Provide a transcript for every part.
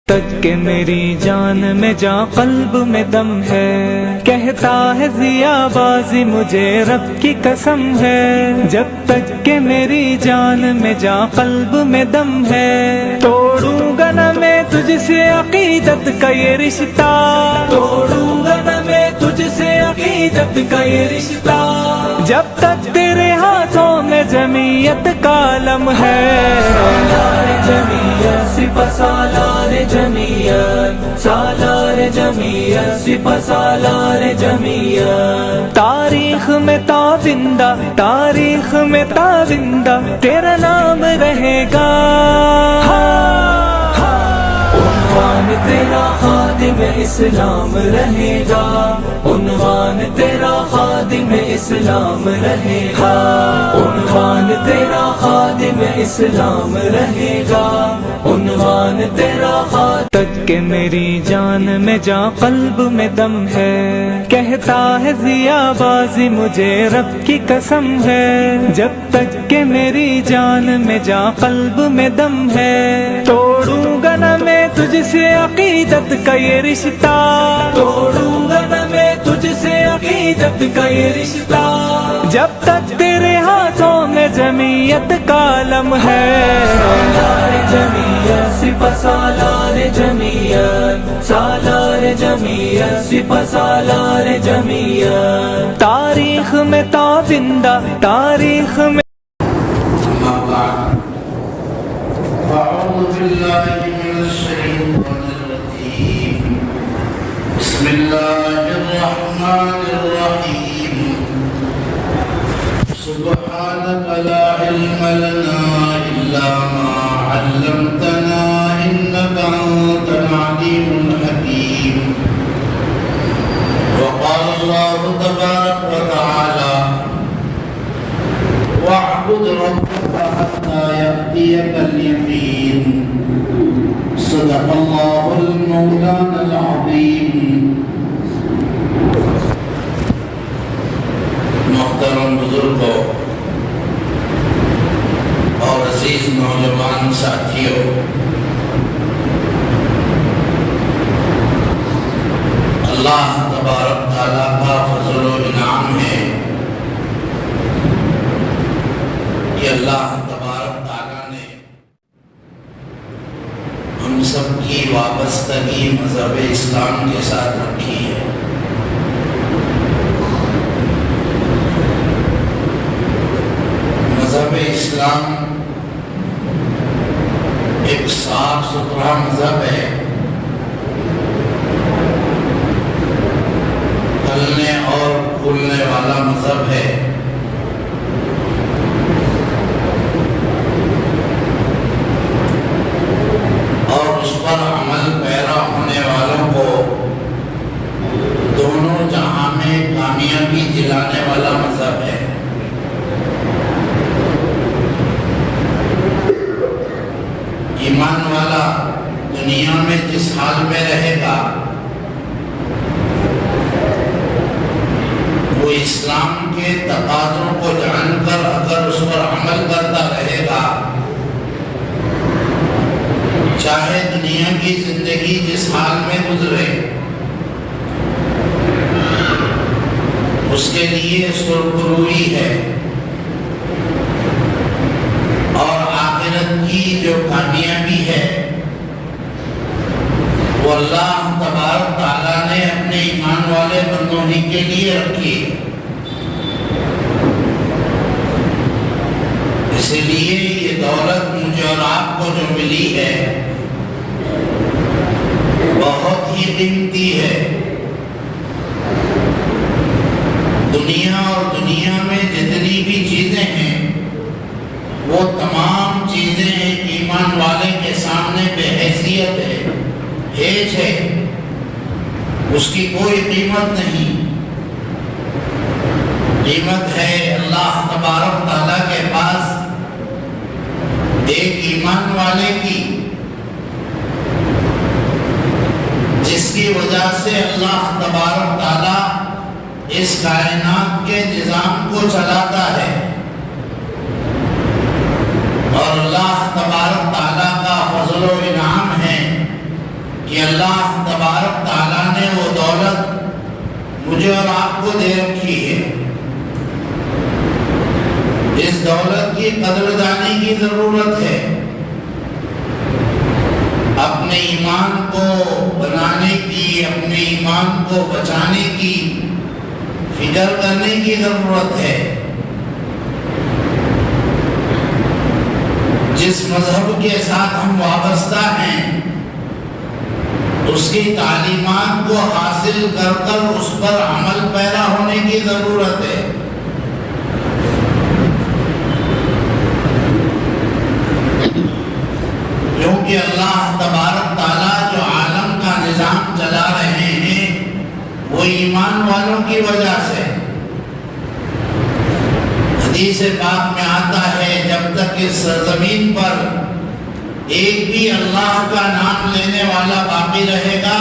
تک کہ میری جان میں جا قلب میں دم ہے، کہتا ہے ضیا بازی مجھے رب کی قسم ہے، جب تک کہ میری جان میں جا قلب میں دم ہے، توڑوں گا نہ میں تجھ سے عقیدت کا یہ رشتہ، توڑوں گا نہ میں تجھ سے عقیدت کا یہ رشتہ، جب تک تیرے ہاتھوں میں جمعیت کا علم ہے، سالار جمعیت سپہ سالار جمعیت، سالار جمعیت سپہ سالار جمعیت، تاریخ میں تابندہ، تاریخ میں تابندہ تیرا نام رہے گا، عنوان تیرا خادم اسلام رہے گا، عنوان تیرا خادم اسلام رہے گا، عنوان تیرا خادم اسلام رہے گا، عنوان تیرا خادم تک کہ میری جان میں جا قلب میں دم ہے، کہتا ہے ضیا بازی مجھے رب کی قسم ہے، جب تک کہ میری جان میں جا قلب میں دم ہے، توڑوں گا نہ میں تجھ سے عقیدت کا یہ رشتہ، توڑوں گا نہ میں تجھ سے عقیدت کا یہ رشتہ، جب تک تیرے ہاتھوں میں جمعیت کا علم ہے، سالار جمعیت سپہ سالار جمعیت، سالار جمعیت سپہ سالار جمعیت، تاریخ میں تابندہ، تاریخ میں أعوذ بالله من الشيطان الرجيم بسم الله الرحمن الرحيم سبحانك لا علم لنا إلا ما علمتنا إنك أنت العليم الحكيم وقال الله تبارك وتعالى واعبد ربك حتى يأتيك اليقين صدق الله المولانا العظيم محترم بزرگوں اور عزیز نوجوان ساتھیوں، اللہ تبارک تعالیٰ کا فضل و انعام ہے کہ اللہ تبارک تعالیٰ نے ہم سب کی وابستگی مذہب اسلام کے ساتھ رکھی ہے۔ مذہب اسلام ایک صاف ستھرا مذہب ہے، پھلنے اور پھولنے والا مذہب ہے، اور اس پر عمل پیرا ہونے والوں کو دونوں جہاں میں کامیابی دلانے والا مذہب ہے۔ ایمان والا دنیا میں جس حال میں رہے گا وہ اسلام کے تقاضوں کو جان کر اگر اس پر عمل کرتا رہے گا، چاہے دنیا کی زندگی جس حال میں گزرے، اس کے لیے سرخروئی ہے، اور آخرت کی جو کامیابی ہے وہ اللہ تبارک تعالیٰ نے اپنے ایمان والے بندوں ہی کے لیے رکھی۔ اسی لیے یہ دولت مجھے اور آپ کو جو ملی ہے بہت ہی قیمتی ہے۔ دنیا اور دنیا میں جتنی بھی چیزیں ہیں وہ تمام چیزیں ایک ایمان والے کے سامنے بے حیثیت ہے، ہیچ ہے، اس کی کوئی قیمت نہیں۔ قیمت ہے اللہ تبارک تعالیٰ کے پاس ایک ایمان والے کی، جس کی وجہ سے اللہ تبارک تعالیٰ اس کائنات کے نظام کو چلاتا ہے، اور اللہ تبارک تعالیٰ کا فضل و انعام ہے کہ اللہ تبارک تعالیٰ نے وہ دولت مجھے اور آپ کو دے رکھی ہے، اس دولت کی قدردانی کی ضرورت ہے، اپنے ایمان کو بنانے کی، اپنے ایمان کو بچانے کی فکر کرنے کی ضرورت ہے۔ جس مذہب کے ساتھ ہم وابستہ ہیں اس کی تعلیمات کو حاصل کر کر اس پر عمل پیرا ہونے کی ضرورت ہے۔ کیونکہ اللہ تبارک تعالیٰ جو عالم کا نظام چلا رہے ہیں وہ ایمان والوں کی وجہ سے۔ حدیث پاک میں آتا ہے جب تک اس سرزمین پر ایک بھی اللہ کا نام لینے والا باقی رہے گا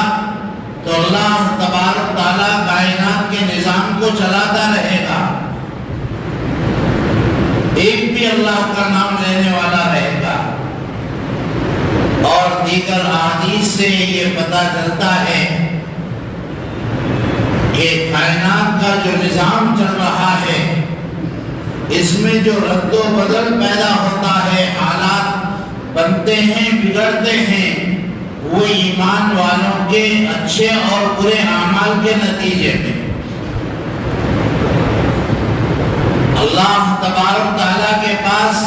تو اللہ تبارک تعالیٰ کائنات کے نظام کو چلاتا رہے گا، ایک بھی اللہ کا نام لینے والا رہے گا۔ اور دیگر احادیث سے یہ پتہ چلتا ہے کہ کائنات کا جو نظام چل رہا ہے اس میں جو رد و بدل پیدا ہوتا ہے، حالات بنتے ہیں، بگڑتے ہیں، وہ ایمان والوں کے اچھے اور برے اعمال کے نتیجے میں۔ اللہ تبارک تعالیٰ کے پاس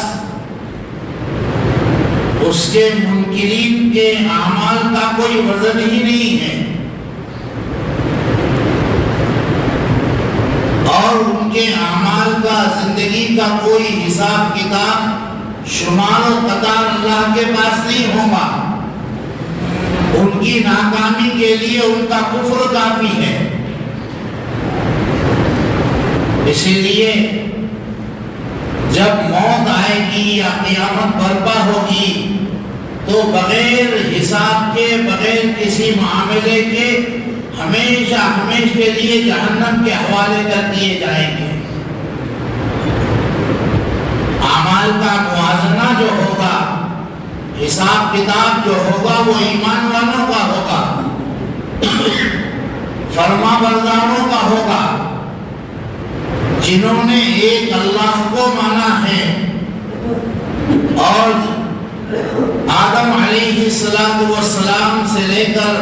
اس کے منکرین کے اعمال کا کوئی وزن ہی نہیں ہے، اور ان کے اعمال کا، زندگی کا کوئی حساب کتاب، شمار و قطار اللہ کے پاس نہیں ہوگا۔ ان کی ناکامی کے لیے ان کا کفر کافی ہے۔ اسی لیے جب موت آئے گی یا قیامت برپا ہوگی تو بغیر حساب کے، بغیر کسی معاملے کے ہمیشہ ہمیشہ کے لیے جہنم کے حوالے کر دیے جائیں گے۔ اعمال کا موازنہ جو ہوگا، حساب کتاب جو ہوگا وہ ایمان والوں کا ہوگا، فرما برداروں کا ہوگا، جنہوں نے ایک اللہ کو مانا ہے اور آدم علیہ السلام سے لے کر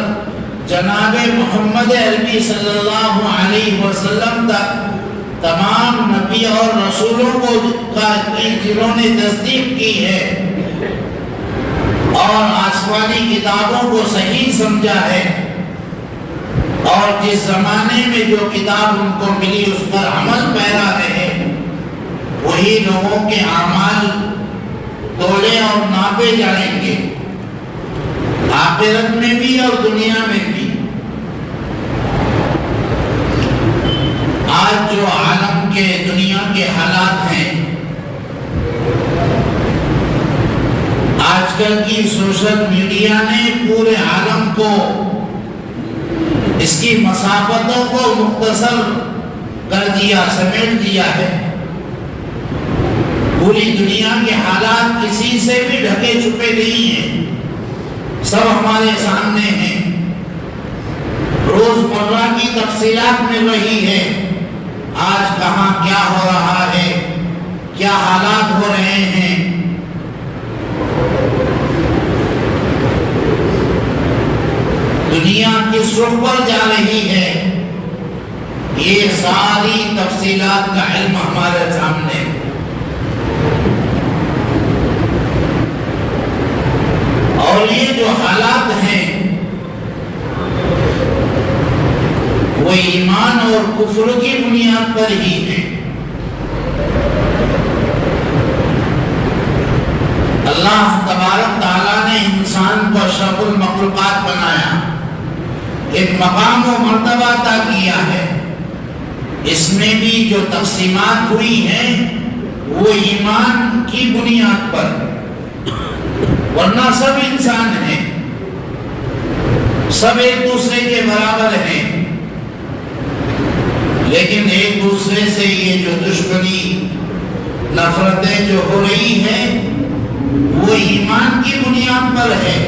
جناب محمد عربی صلی اللہ علیہ وسلم تک تمام نبی اور رسولوں کو جنہوں نے تصدیق کی ہے اور آسمانی کتابوں کو صحیح سمجھا ہے، اور جس زمانے میں جو کتاب ان کو ملی اس پر عمل پیرا رہے، وہی لوگوں کے اعمال تولے اور ناپے جائیں گے، آخرت میں بھی اور دنیا میں بھی۔ آج جو عالم کے، دنیا کے حالات ہیں، آج کل کی سوشل میڈیا نے پورے عالم کو، اس کی مسافتوں کو مختصر کر دیا، سمیٹ دیا ہے۔ پوری دنیا کے حالات کسی سے بھی ڈھکے چھپے نہیں ہیں، سب ہمارے سامنے ہیں، روزمرہ کی تفصیلات میں وہی ہے، آج کہاں کیا ہو رہا ہے، کیا حالات ہو رہے ہیں۔ دنیا کس رخ پر جا رہی ہے، یہ ساری تفصیلات کا علم ہمارے سامنے ہے۔ اور یہ جو حالات ہیں وہ ایمان اور کفر کی بنیاد پر ہی ہیں۔ اللہ تبارک تعالیٰ نے انسان کو اشرف المخلوقات بنایا، ایک مقام و مرتبہ عطا کیا ہے، اس میں بھی جو تقسیمات ہوئی ہیں وہ ایمان کی بنیاد پر، ورنہ سب انسان ہیں، سب ایک دوسرے کے برابر ہیں، لیکن ایک دوسرے سے یہ جو دشمنی، نفرتیں جو ہو رہی ہیں وہ ایمان کی بنیاد پر ہے۔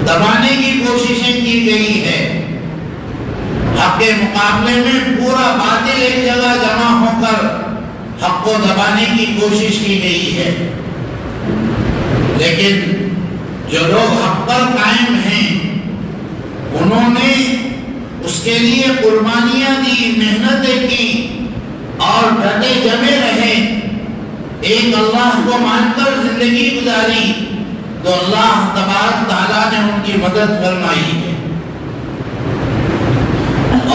دبانے کی کوششیں کی گئی ہے، حق کے مقابلے میں پورا باطل ایک جگہ جمع ہو کر حق کو دبانے کی کوشش کی گئی ہے۔ لیکن جو لوگ حق پر قائم ہیں انہوں نے اس کے لیے قربانیاں دی، محنتیں کی اور ڈٹے جمے رہے، ایک اللہ کو مان کر زندگی گزاری، تو اللہ تبارک تعالیٰ نے ان کی مدد فرمائی ہے۔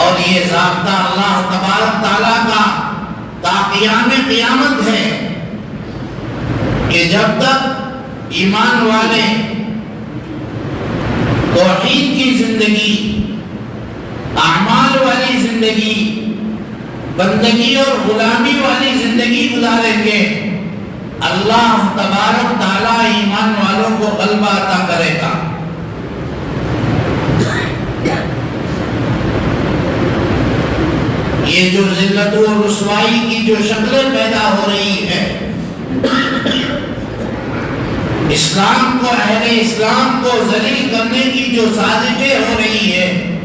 اور یہ ضابطہ اللہ تبارک تعالیٰ کا تا قیام قیامت ہے کہ جب تک ایمان والے توحید کی زندگی، اعمال والی زندگی، بندگی اور غلامی والی زندگی گزاریں گے، اللہ تبارک تعالیٰ ایمان والوں کو غلبہ عطا کرے گا۔ یہ جو ذلت و رسوائی کی جو شکلیں پیدا ہو رہی ہے، اسلام کو، اہل اسلام کو ذلیل کرنے کی جو سازشیں ہو رہی ہے،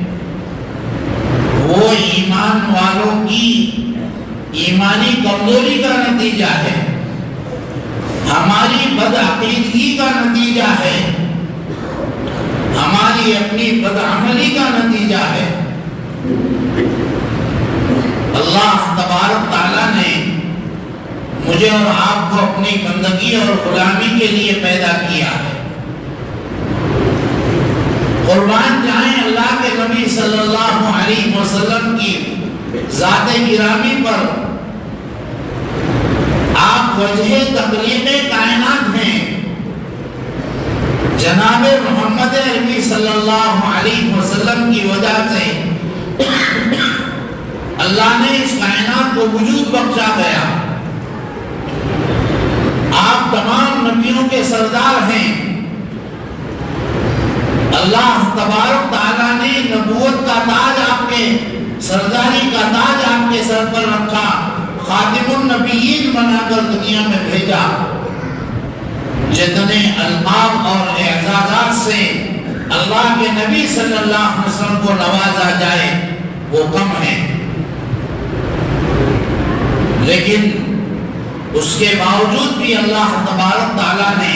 وہ ایمان والوں کی ایمانی کمزوری کا نتیجہ ہے، ہماری بدعقیدگی کا نتیجہ ہے، ہماری اپنی بدعملی کا نتیجہ ہے۔ اللہ تبارک تعالیٰ نے مجھے اور آپ کو اپنی بندگی اور غلامی کے لیے پیدا کیا ہے۔ قربان جائیں اللہ کے نبی صلی اللہ علیہ وسلم کی ذات گرامی پر، آپ وجہ تخلیق کائنات ہیں۔ جناب محمد عربی صلی اللہ علیہ وسلم کی وجہ سے اللہ نے اس کائنات کو وجود بخشا گیا۔ آپ تمام نبیوں کے سردار ہیں۔ اللہ تبارک تعالیٰ نے نبوت کا تاج آپ کے، سرداری کا تاج آپ کے سر پر رکھا، خاتم النبیین بنا کر دنیا میں بھیجا۔ جتنے القاب اور اعزازات سے اللہ کے نبی صلی اللہ علیہ وسلم کو نوازا جائے وہ کم ہیں، لیکن اس کے باوجود بھی اللہ تبارک تعالیٰ نے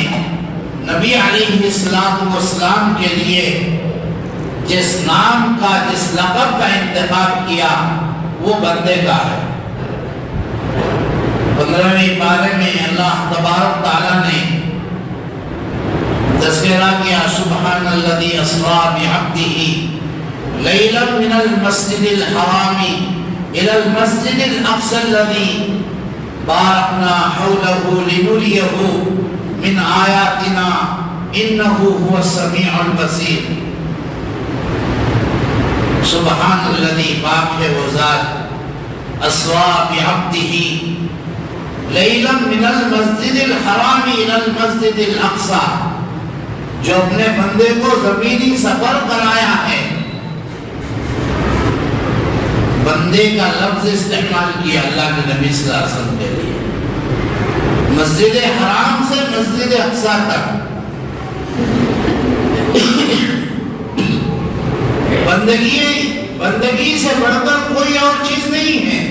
نبی علیہ السلام کے لیے جس نام کا، جس لقب کا انتخاب کیا وہ بندے کا ہے۔ 15ویں پارے میں اللہ تبارک تعالیٰ نے تذکرہ کیا، سبحان الذی اسریٰ بعبدہ لیلا من المسجد الحرام الى المسجد الاقصى الذی بارکنا حولہ لنریہ من آیاتنا انہ هو السمیع البصیر۔ سبحان الذی، پاک ہے وہ ذات، اسریٰ بعبدہ لیلا من المسجد الحرام الى المسجد الاقصى، جو اپنے بندے کو زمینی سفر کرایا ہے۔ بندے کا لفظ استعمال کیا اللہ کے نبی صلی اللہ علیہ وسلم کے لیے، مسجد حرام سے مسجد اقصیٰ تک۔ بندگی سے بڑھ کر کوئی اور چیز نہیں ہے۔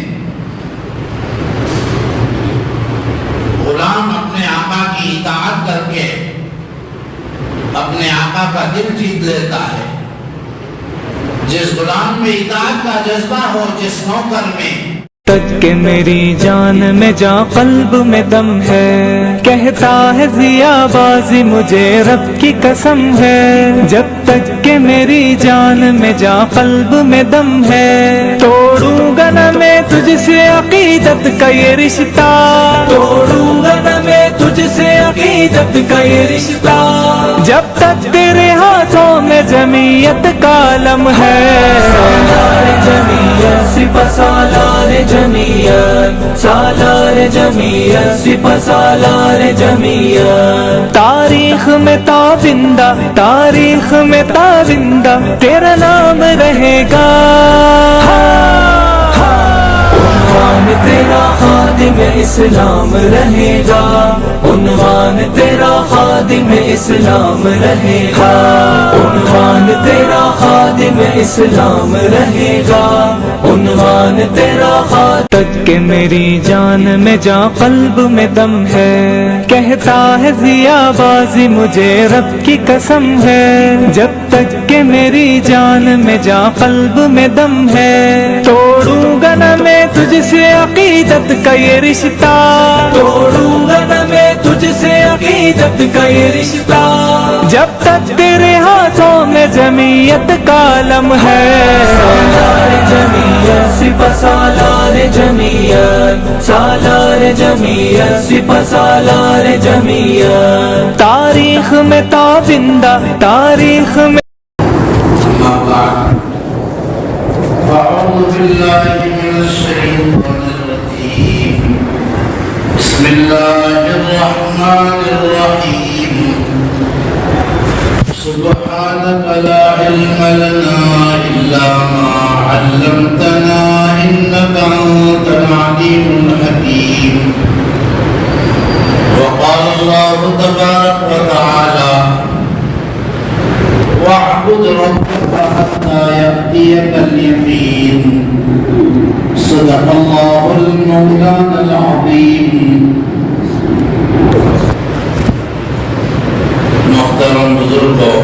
غلام اپنے آقا کی اطاعت کر کے اپنے آقا کا دل جیت لیتا ہے۔ جس غلام میں اطاعت کا جذبہ ہو، جس نوکر میں تک کہ میری جان میں جا قلب میں دم ہے، کہتا ہے ضیا بازی مجھے رب کی قسم ہے، جب تک کہ میری جان میں جا قلب میں دم ہے، توڑوں گا نہ میں تجھ سے عقیدت کا یہ رشتہ، توڑوں گا نہ میں تجھ سے عقیدت کا یہ رشتہ، جب تک تیرے ہاتھوں میں جمعیت کا علم ہے۔ سالار جمعیت سپہ سالار جمعیت، سالار جمعیت سپہ سالار جمعیت، تاریخ میں تابندہ، تاریخ میں تابندہ تیرا نام رہے گا، عنوان تیرا خادم اسلام رہے گا، عنوان تیرا خادم اسلام رہے گا، عنوان تیرا خادم اسلام رہے گا، عنوان تیرا خادم تک کہ میری جان میں جا قلب میں دم ہے، کہتا ہے ضیا بازی مجھے رب کی قسم ہے، جب تک کہ میری جان میں جا قلب میں دم ہے، توڑوں گا نہ میں تجھ سے عقیدت کا یہ رشتہ، توڑوں گا نہ میں تجھ سے عقیدت کا یہ رشتہ، جب تک تیرے ہاتھوں میں جمعیت کا علم ہے، سالار جمعیت سپہ سالار جمعیت، سالار جمعیت سپہ سالار جمعیت، تاریخ میں تابندہ تاریخ میں أما بعد فأعوذ بالله من الشيطان الرجيم بسم الله الرحمن الرحيم سبحانك لا علم لنا إلا ما علمتنا إنك أنت العليم الحكيم وقال الله تبارك وتعالى واعبد ربك حتى يأتيك اليقين صدق الله المولانا العظيم محترم بزرگوں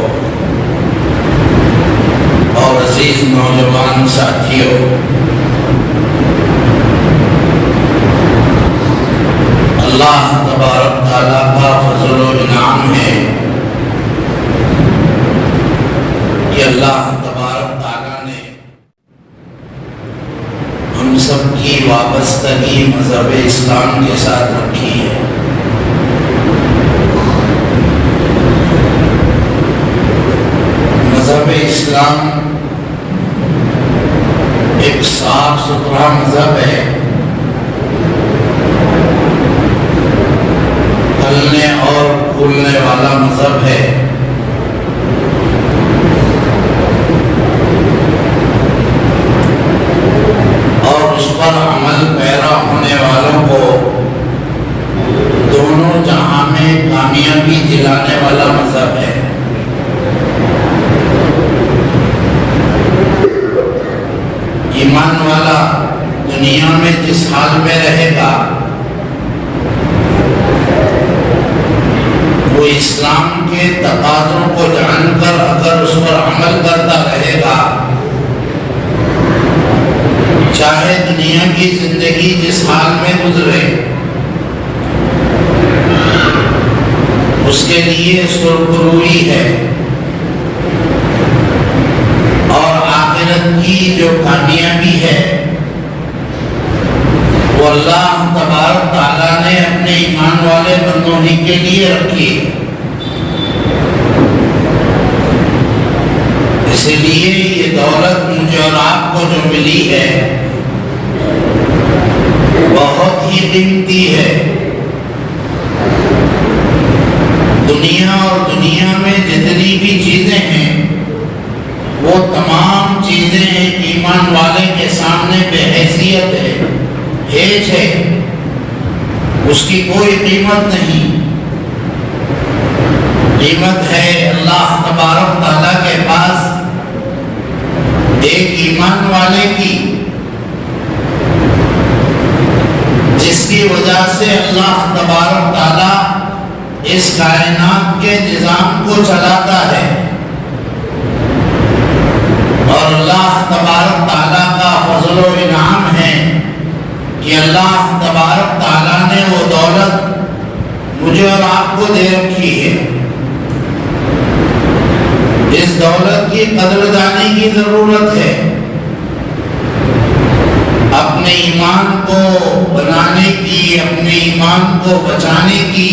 اور عزیز نوجوان ساتھیوں، اللہ تبارک تعالیٰ کا فضل و انعام ہے کہ اللہ تبارک تعالیٰ نے ہم سب کی وابستگی مذہب اسلام کے ساتھ رکھی ہے۔ مذہب اسلام ایک صاف ستھرا مذہب ہے، پھلنے اور پھولنے والا مذہب ہے، اور اس پر عمل پیرا ہونے والوں کو دونوں جہاں میں کامیابی دلانے والا مذہب ہے۔ ایمان والا دنیا میں جس حال میں رہے گا وہ اسلام کے تقاضوں کو جان کر اگر اس پر عمل کرتا رہے گا، چاہے دنیا کی زندگی جس حال میں گزرے، اس کے لیے سرخروئی ہے، اور آخرت کی جو کامیابی ہے وہ اللہ تبارک تعالیٰ نے اپنے ایمان والے بندوں ہی کے لیے رکھی ہے۔ اسی لیے یہ دولت مجھے اور آپ کو جو ملی ہے بہت ہی قیمتی ہے۔ دنیا اور دنیا میں جتنی بھی چیزیں ہیں وہ تمام چیزیں ایمان والے کے سامنے بے حیثیت ہے، ہیچ ہے، اس کی کوئی قیمت نہیں۔ قیمت ہے اللہ تبارک تعالیٰ کے پاس ایک ایمان والے کی، جس کی وجہ سے اللہ تبارک تعالیٰ اس کائنات کے نظام کو چلاتا ہے، اور اللہ تبارک تعالیٰ کا فضل و انعام ہے کہ اللہ تبارک تعالیٰ نے وہ دولت مجھے اور آپ کو دے رکھی ہے۔ اس دولت کی قدردانی کی ضرورت ہے، اپنے ایمان کو بنانے کی، اپنے ایمان کو بچانے کی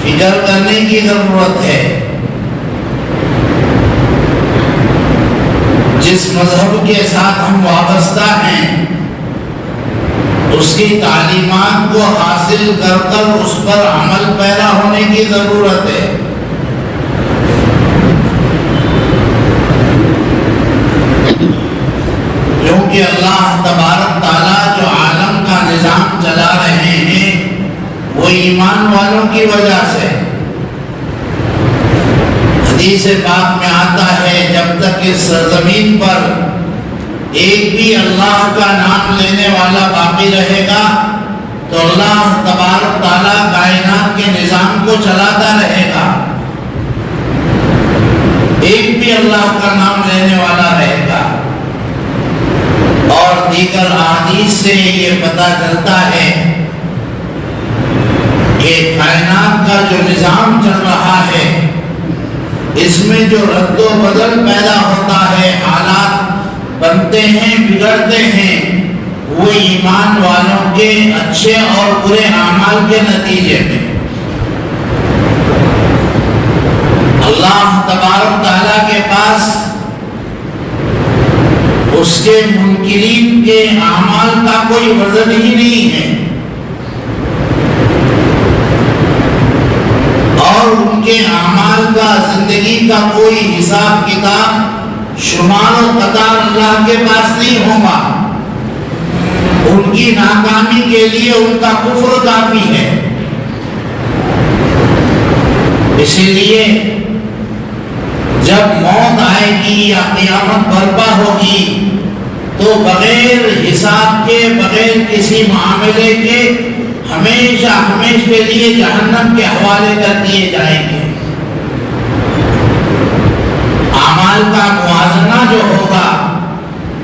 فکر کرنے کی ضرورت ہے۔ جس مذہب کے ساتھ ہم وابستہ ہیں اس کی تعلیمات کو حاصل کر کر اس پر عمل پیرا ہونے کی ضرورت ہے۔ کیونکہ اللہ تبارک تعالیٰ جو عالم کا نظام چلا رہے ایمان والوں کی وجہ سے۔ حدیث پاک میں آتا ہے جب تک اس سرزمین پر ایک بھی اللہ کا نام لینے والا باقی رہے گا تو اللہ تبارک تعالیٰ کائنات کے نظام کو چلاتا رہے گا۔ ایک بھی اللہ کا نام لینے والا رہے گا۔ اور دیگر احادیث سے یہ پتہ چلتا ہے کہ کائنات کا جو نظام چل رہا ہے اس میں جو رد و بدل پیدا ہوتا ہے، حالات بنتے ہیں، بگڑتے ہیں، وہ ایمان والوں کے اچھے اور برے اعمال کے نتیجے میں۔ اللہ تبارک تعالیٰ کے پاس اس کے منکرین کے اعمال کا کوئی وزن ہی نہیں ہے، اور ان کے اعمال کا، زندگی کا کوئی حساب کتاب، شمار و قطار اللہ کے پاس نہیں ہوگا۔ ان کی ناکامی کے لیے ان کا کفر کافی ہے۔ اسی لیے جب موت آئے گی یا قیامت برپا ہوگی تو بغیر حساب کے، بغیر کسی معاملے کے ہمیشہ ہمیشہ کے لیے جہنم کے حوالے کر دیے جائیں گے۔ اعمال کا موازنہ جو ہوگا،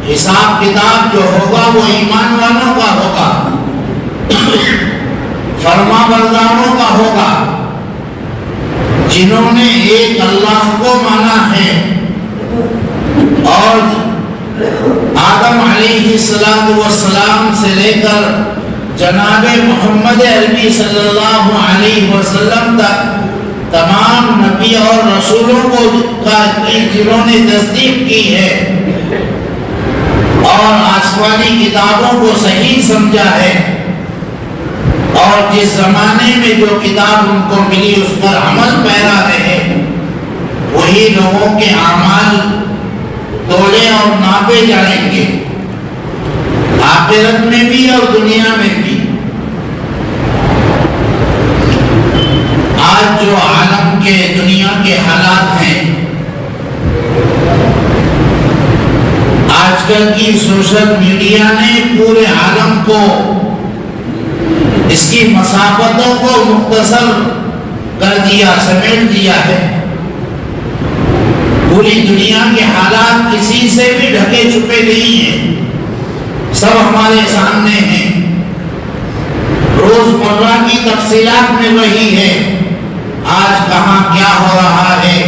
حساب کتاب جو ہوگا، وہ ایمان والوں کا ہوگا، فرما برداروں کا ہوگا، جنہوں نے ایک اللہ کو مانا ہے اور آدم علیہ السلام سے لے کر جناب محمد عربی صلی اللہ علیہ وسلم تک تمام نبی اور رسولوں کو جنہوں نے تصدیق کی ہے اور آسمانی کتابوں کو صحیح سمجھا ہے، اور جس زمانے میں جو کتاب ان کو ملی اس پر عمل پیرا رہے، وہی لوگوں کے اعمال تولے اور ناپے جائیں گے، آخرت میں بھی اور دنیا میں بھی۔ آج جو عالم کے، دنیا کے حالات ہیں، آج کل کی سوشل میڈیا نے پورے عالم کو، اس کی مسافتوں کو مختصر کر دیا، سمیٹ دیا ہے۔ پوری دنیا کے حالات کسی سے بھی ڈھکے چھپے نہیں ہیں، سب ہمارے سامنے ہیں۔ روزمرہ کی تفصیلات میں وہی ہے، آج کہاں کیا ہو رہا ہے،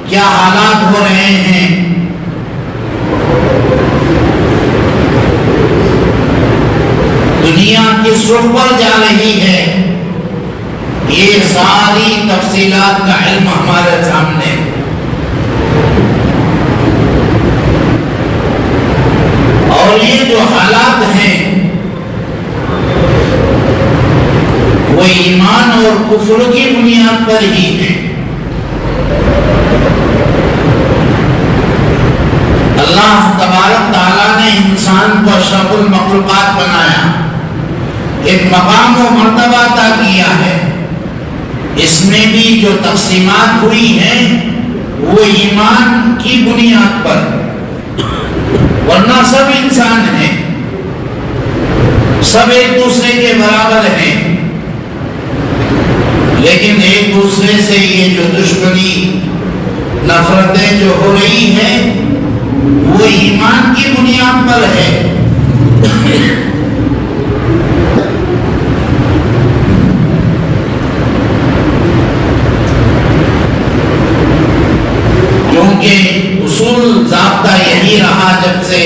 کیا حالات ہو رہے ہیں۔ دنیا کس رخ پر جا رہی ہے، یہ ساری تفصیلات کا علم ہمارے سامنے ہے۔ اور یہ جو حالات ہیں وہ ایمان اور کفر کی بنیاد پر ہی ہیں۔ اللہ تبارک تعالیٰ نے انسان کو اشرف المخلوقات بنایا، ایک مقام و مرتبہ عطا کیا ہے۔ اس میں بھی جو تقسیمات ہوئی ہیں وہ ایمان کی بنیاد پر، ورنہ سب انسان ہیں، سب ایک دوسرے کے برابر ہیں، لیکن ایک دوسرے سے یہ جو دشمنی، نفرتیں جو ہو رہی ہیں وہ ایمان کی بنیاد پر ہے۔ کیونکہ اصول ضابطہ یہی رہا جب سے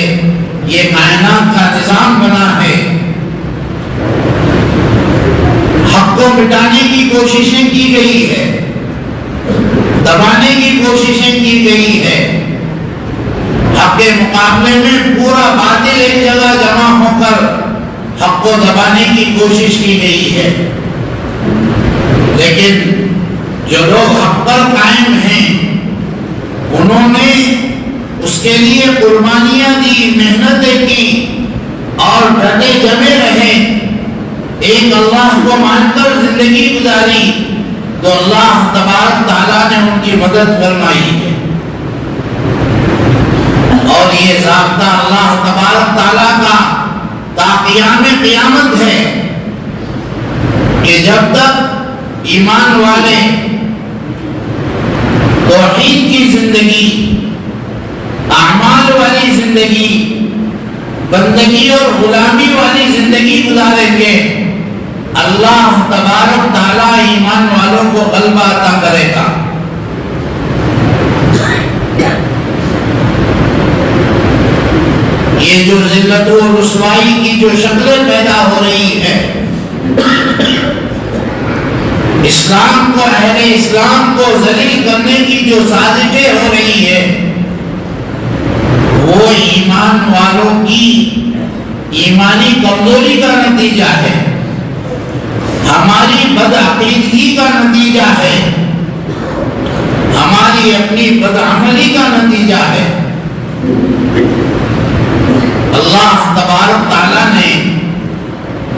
یہ کائنات کا نظام بنا ہے، حق کو مٹانے کی کوششیں کی گئی ہے، دبانے کی کوششیں کی گئی ہے، حق کے مقابلے میں پورا باطل ایک جگہ جمع ہو کر حق کو دبانے کی کوشش کی گئی ہے۔ لیکن جو لوگ حق پر قائم ہیں انہوں نے اس کے لیے قربانیاں دی، محنتیں کی اور ڈٹے جمے رہے، ایک اللہ کو مان کر زندگی گزاری تو اللہ تبارک تعالیٰ نے ان کی مدد فرمائی ہے، اور یہ ضابطہ اللہ تبارک تعالیٰ کا تا قیام قیامت ہے کہ جب تک ایمان والے توحید کی زندگی، اعمال والی زندگی، بندگی اور غلامی والی زندگی گزاریں گے، اللہ تبارک تعالیٰ ایمان والوں کو غلبہ عطا کرے گا۔ یہ جو ذلت و رسوائی کی جو شکلیں پیدا ہو رہی ہے، اسلام کو، اہل اسلام کو ذلیل کرنے کی جو سازشیں ہو رہی ہے، وہ ایمان والوں کی ایمانی کمزوری کا نتیجہ ہے، ہماری بدعقیدگی کا نتیجہ ہے، ہماری اپنی بدعملی کا نتیجہ ہے۔ اللہ تبارک تعالیٰ نے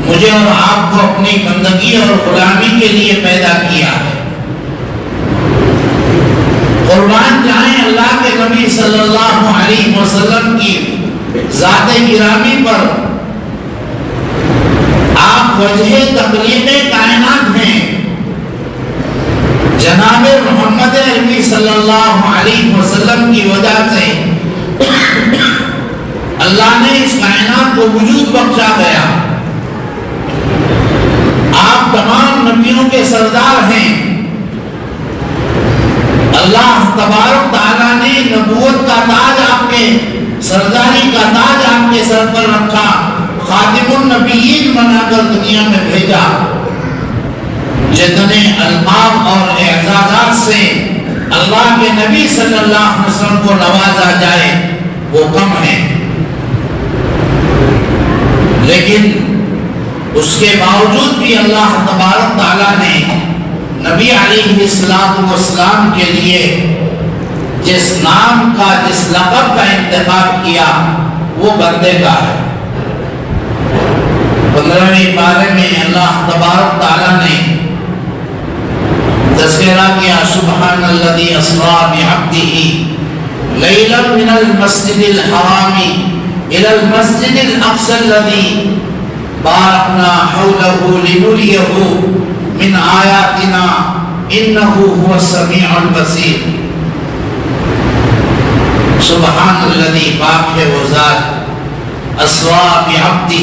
مجھے اور آپ کو اپنی بندگی اور غلامی کے لیے پیدا کیا ہے۔ قربان جائیں اللہ کے نبی صلی اللہ علیہ وسلم کی ذات گرامی پر، آپ وجہ تخلیق کائنات ہیں۔ جناب محمد عربی صلی اللہ علیہ وسلم کی وجہ سے اللہ نے اس کائنات کو وجود بخشا گیا۔ آپ تمام نبیوں کے سردار ہیں۔ اللہ تبارک تعالیٰ نے نبوت کا تاج آپ کے، سرداری کا تاج آپ کے سر پر رکھا، خاتم النبیین بنا کر دنیا میں بھیجا۔ جتنے القاب اور اعزازات سے اللہ کے نبی صلی اللہ علیہ وسلم کو نوازا جائے وہ کم ہیں، لیکن اس کے باوجود بھی اللہ تبارک تعالیٰ نے نبی علیہ السلام کے لیے جس نام کا، جس لقب کا انتخاب کیا وہ بندے کا ہے۔ 15ویں پارے میں اللہ تبارک تعالیٰ نے تذکرہ کیا، سبحان الذی اسری بعبدہ لیلا من المسجد الحرام الى المسجد الاقصى الذي بارکنا حولہ لنریہ من آیاتنا انہ هو السمیع البصیر۔ سبحان الذی، پاک ہے وہ ذات، اسری بعبدہ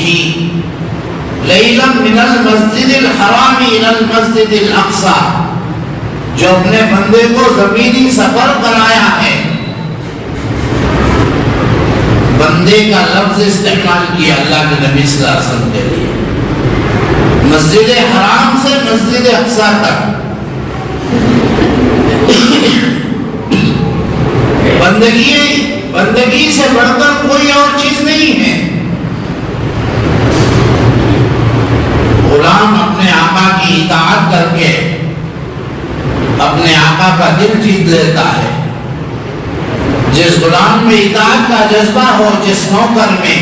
لیلا من المسجد الحرام الى المسجد الاقصى، جو اپنے بندے کو زمینی سفر کرایا ہے۔ بندے کا لفظ استعمال کیا اللہ کے نبی صلی اللہ علیہ وسلم کے لیے، مسجد حرام سے مسجد اقصیٰ تک۔ بندگی سے بڑھ کر کوئی اور چیز نہیں ہے۔ غلام اپنے آقا کی اطاعت کر کے اپنے آقا کا دل جیت لیتا ہے۔ جس غلام میں اطاعت کا جذبہ ہو، جس نوکر میں